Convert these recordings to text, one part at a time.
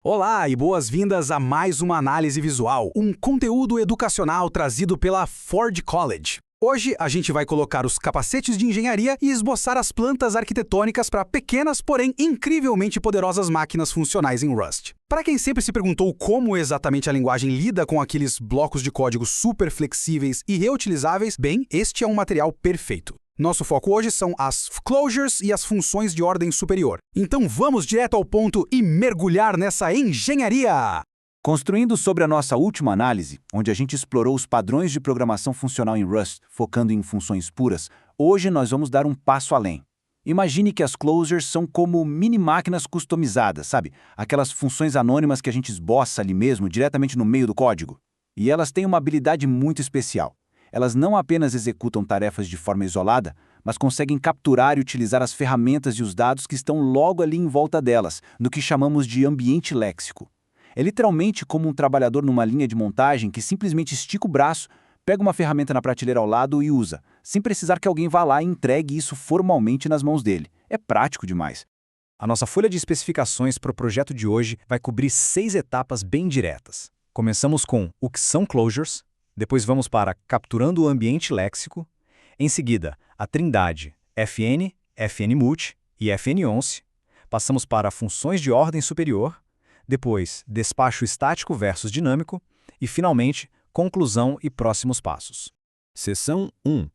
Olá e boas-vindas a mais uma análise visual, um conteúdo educacional trazido pela Ford College. Hoje a gente vai colocar os capacetes de engenharia e esboçar as plantas arquitetônicas para pequenas, porém incrivelmente poderosas máquinas funcionais em Rust. Para quem sempre se perguntou como exatamente a linguagem lida com aqueles blocos de código super flexíveis e reutilizáveis, bem, este é um material perfeito. Nosso foco hoje são as closures e as funções de ordem superior. Então vamos direto ao ponto e mergulhar nessa engenharia! Construindo sobre a nossa última análise, onde a gente explorou os padrões de programação funcional em Rust, focando em funções puras, hoje nós vamos dar um passo além. Imagine que as closures são como mini-máquinas customizadas, sabe? Aquelas funções anônimas que a gente esboça ali mesmo, diretamente no meio do código. E elas têm uma habilidade muito especial. Elas não apenas executam tarefas de forma isolada, mas conseguem capturar e utilizar as ferramentas e os dados que estão logo ali em volta delas, no que chamamos de ambiente léxico. É literalmente como um trabalhador numa linha de montagem que simplesmente estica o braço, pega uma ferramenta na prateleira ao lado e usa, sem precisar que alguém vá lá e entregue isso formalmente nas mãos dele. É prático demais. A nossa folha de especificações para o projeto de hoje vai cobrir 6 etapas bem diretas. Começamos com o que são closures, depois vamos para capturando o ambiente léxico, em seguida a trindade fn, fnmulti e fnonce, passamos para funções de ordem superior, depois despacho estático versus dinâmico e, finalmente, conclusão e próximos passos. Seção 1.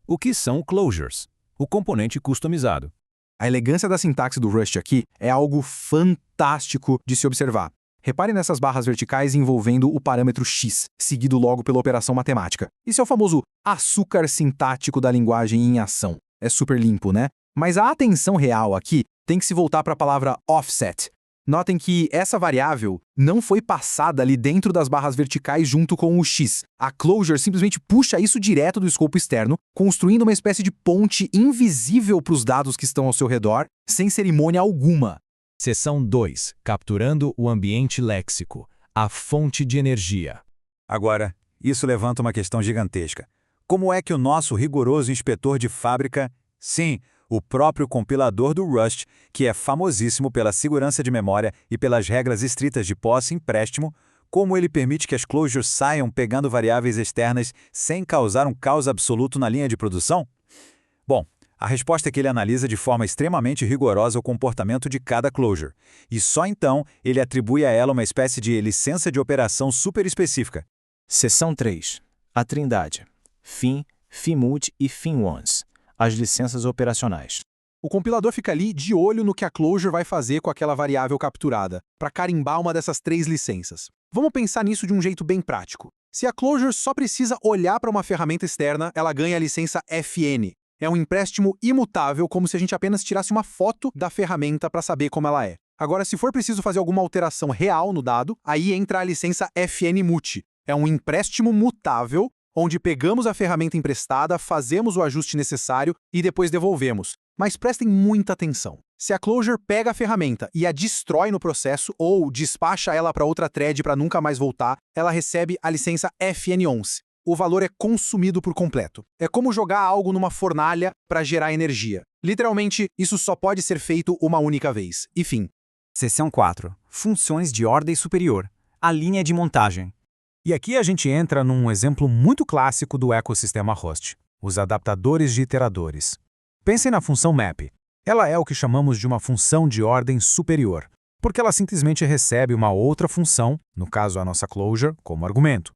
O que são closures? O componente customizado. A elegância da sintaxe do Rust aqui é algo fantástico de se observar. Repare nessas barras verticais envolvendo o parâmetro x, seguido logo pela operação matemática. Isso é o famoso açúcar sintático da linguagem em ação. É super limpo, né? Mas a atenção real aqui tem que se voltar para a palavra offset. Notem que essa variável não foi passada ali dentro das barras verticais junto com o x. A closure simplesmente puxa isso direto do escopo externo, construindo uma espécie de ponte invisível para os dados que estão ao seu redor, sem cerimônia alguma. Seção 2. Capturando o ambiente léxico. A fonte de energia. Agora, isso levanta uma questão gigantesca. Como é que o nosso rigoroso inspetor de fábrica, sim, o próprio compilador do Rust, que é famosíssimo pela segurança de memória e pelas regras estritas de posse e empréstimo, como ele permite que as closures saiam pegando variáveis externas sem causar um caos absoluto na linha de produção? Bom, a resposta é que ele analisa de forma extremamente rigorosa o comportamento de cada closure, e só então ele atribui a ela uma espécie de licença de operação super específica. Seção 3. A trindade. Fin, fmult e finonce. As licenças operacionais. O compilador fica ali de olho no que a closure vai fazer com aquela variável capturada, para carimbar uma dessas 3 licenças. Vamos pensar nisso de um jeito bem prático. Se a closure só precisa olhar para uma ferramenta externa, ela ganha a licença fn. É um empréstimo imutável, como se a gente apenas tirasse uma foto da ferramenta para saber como ela é. Agora, se for preciso fazer alguma alteração real no dado, aí entra a licença fnmulti. É um empréstimo mutável, onde pegamos a ferramenta emprestada, fazemos o ajuste necessário e depois devolvemos. Mas prestem muita atenção. Se a closure pega a ferramenta e a destrói no processo ou despacha ela para outra thread para nunca mais voltar, ela recebe a licença fnonce. O valor é consumido por completo. É como jogar algo numa fornalha para gerar energia. Literalmente, isso só pode ser feito uma única vez. E fim. Seção 4. Funções de ordem superior. A linha de montagem. E aqui a gente entra num exemplo muito clássico do ecossistema Rust, os adaptadores de iteradores. Pensem na função map. Ela é o que chamamos de uma função de ordem superior, porque ela simplesmente recebe uma outra função, no caso a nossa closure, como argumento.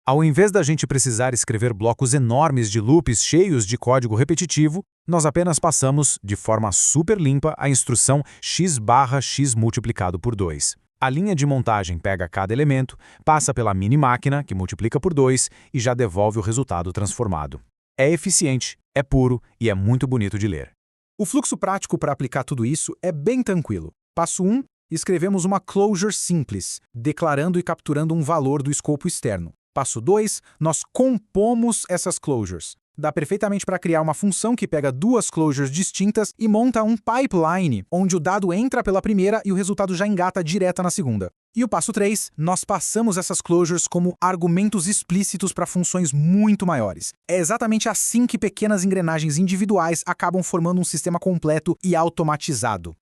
Ao invés da gente precisar escrever blocos enormes de loops cheios de código repetitivo, nós apenas passamos, de forma super limpa, a instrução x barra x multiplicado por 2. A linha de montagem pega cada elemento, passa pela mini-máquina, que multiplica por 2, e já devolve o resultado transformado. É eficiente, é puro e é muito bonito de ler. O fluxo prático para aplicar tudo isso é bem tranquilo. Passo 1, escrevemos uma closure simples, declarando e capturando um valor do escopo externo. Passo 2, nós compomos essas closures. Dá perfeitamente para criar uma função que pega 2 closures distintas e monta um pipeline, onde o dado entra pela primeira e o resultado já engata direto na segunda. E o passo 3, nós passamos essas closures como argumentos explícitos para funções muito maiores. É exatamente assim que pequenas engrenagens individuais acabam formando um sistema completo e automatizado.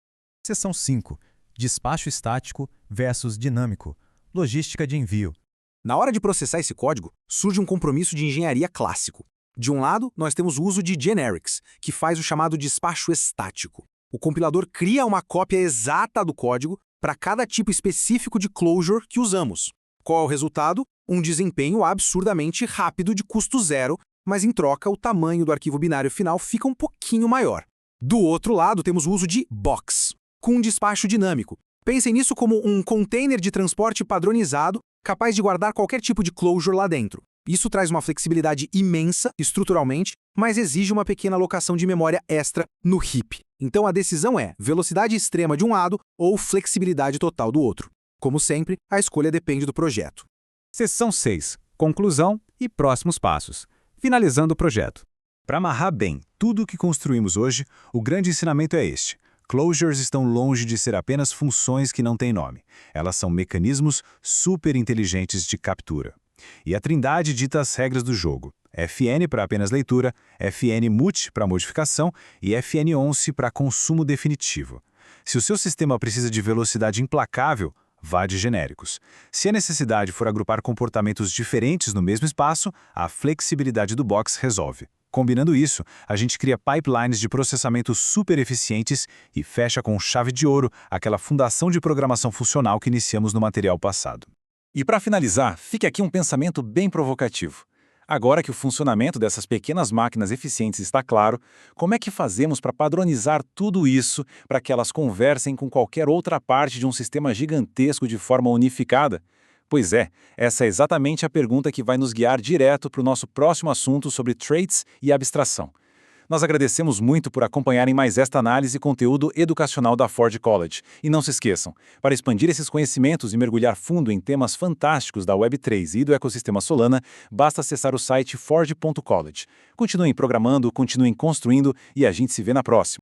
Seção 5. despacho estático versus dinâmico, logística de envio. Na hora de processar esse código, surge um compromisso de engenharia clássico. De um lado, nós temos o uso de generics, que faz o chamado despacho estático. O compilador cria uma cópia exata do código para cada tipo específico de closure que usamos. Qual é o resultado? Um desempenho absurdamente rápido de custo zero, mas em troca o tamanho do arquivo binário final fica um pouquinho maior. Do outro lado, temos o uso de box, com um despacho dinâmico. Pensem nisso como um container de transporte padronizado, capaz de guardar qualquer tipo de closure lá dentro. Isso traz uma flexibilidade imensa, estruturalmente, mas exige uma pequena alocação de memória extra no heap. Então a decisão é velocidade extrema de um lado ou flexibilidade total do outro. Como sempre, a escolha depende do projeto. Seção 6. Conclusão e próximos passos. Finalizando o projeto. Para amarrar bem tudo o que construímos hoje, o grande ensinamento é este. Closures estão longe de ser apenas funções que não têm nome. Elas são mecanismos super inteligentes de captura. E a trindade dita as regras do jogo. FN para apenas leitura, FN mut para modificação e FN once para consumo definitivo. Se o seu sistema precisa de velocidade implacável, vá de genéricos. Se a necessidade for agrupar comportamentos diferentes no mesmo espaço, a flexibilidade do box resolve. Combinando isso, a gente cria pipelines de processamento super eficientes e fecha com chave de ouro aquela fundação de programação funcional que iniciamos no material passado. E para finalizar, fique aqui um pensamento bem provocativo. Agora que o funcionamento dessas pequenas máquinas eficientes está claro, como é que fazemos para padronizar tudo isso para que elas conversem com qualquer outra parte de um sistema gigantesco de forma unificada? Pois é, essa é exatamente a pergunta que vai nos guiar direto para o nosso próximo assunto sobre traits e abstração. Nós agradecemos muito por acompanharem mais esta análise e conteúdo educacional da Ford College. E não se esqueçam, para expandir esses conhecimentos e mergulhar fundo em temas fantásticos da Web3 e do ecossistema Solana, basta acessar o site ford.college. Continuem programando, continuem construindo e a gente se vê na próxima.